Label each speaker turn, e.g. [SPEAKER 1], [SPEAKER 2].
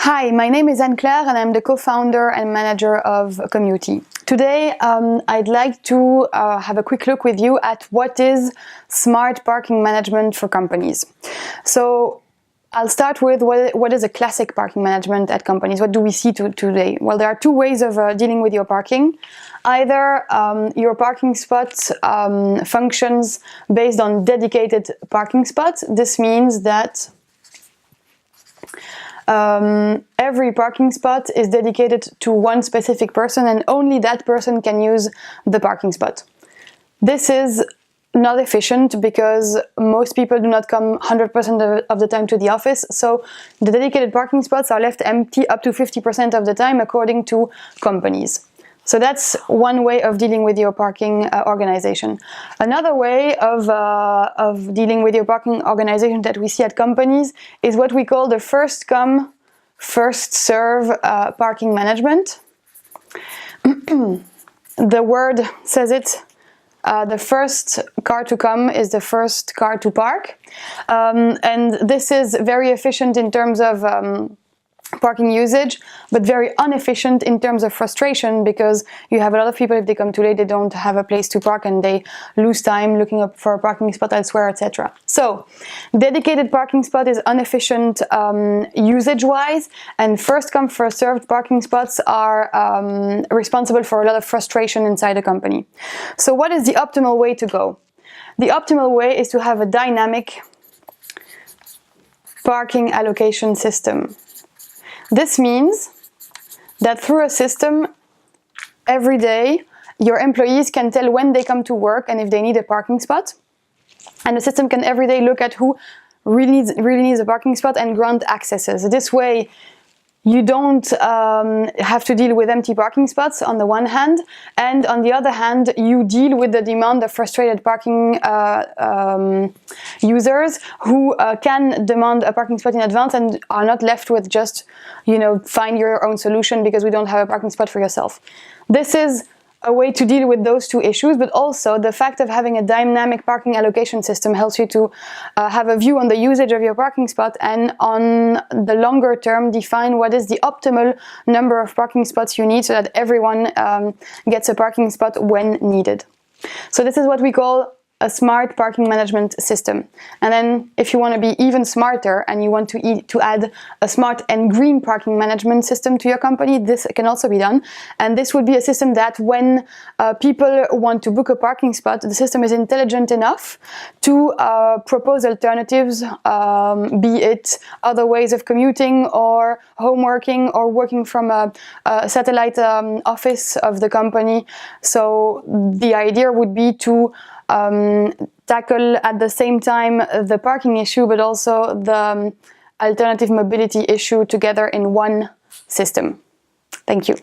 [SPEAKER 1] Hi, my name is Anne-Claire and I'm the co-founder and manager of Commuty. Today I'd like to have a quick look with you at what is smart parking management for companies. So I'll start with what is a classic parking management at companies. What do we see today? Well, there are two ways of dealing with your parking. Either your parking spot functions based on dedicated parking spots. This means that every parking spot is dedicated to one specific person and only that person can use the parking spot. This is not efficient because most people do not come 100% of the time to the office, so the dedicated parking spots are left empty up to 50% of the time according to companies. So that's one way of dealing with your parking organization. Another way of dealing with your parking organization that we see at companies is what we call the first come, first serve parking management. The word says it. The first car to come is the first car to park. And this is very efficient in terms of parking usage, but very inefficient in terms of frustration, because you have a lot of people, if they come too late, they don't have a place to park and they lose time looking up for a parking spot elsewhere, etc. So dedicated parking spot is inefficient usage-wise, and first come, first served parking spots are responsible for a lot of frustration inside a company. So what is the optimal way to go? The optimal way is to have a dynamic parking allocation system. This means that through a system, every day, your employees can tell when they come to work and if they need a parking spot. And the system can every day look at who really needs a parking spot and grant accesses. This way, you don't have to deal with empty parking spots on the one hand, and on the other hand, you deal with the demand of frustrated parking users who can demand a parking spot in advance and are not left with just, find your own solution because we don't have a parking spot for yourself. This is a way to deal with those two issues, but also the fact of having a dynamic parking allocation system helps you to have a view on the usage of your parking spot and on the longer term define what is the optimal number of parking spots you need so that everyone gets a parking spot when needed. So this is what we call a smart parking management system. And then if you want to be even smarter and you want to add a smart and green parking management system to your company, this can also be done. And this would be a system that when people want to book a parking spot, the system is intelligent enough to propose alternatives, be it other ways of commuting or home working or working from a satellite office of the company. So the idea would be to tackle at the same time the parking issue, but also the alternative mobility issue together in one system. Thank you.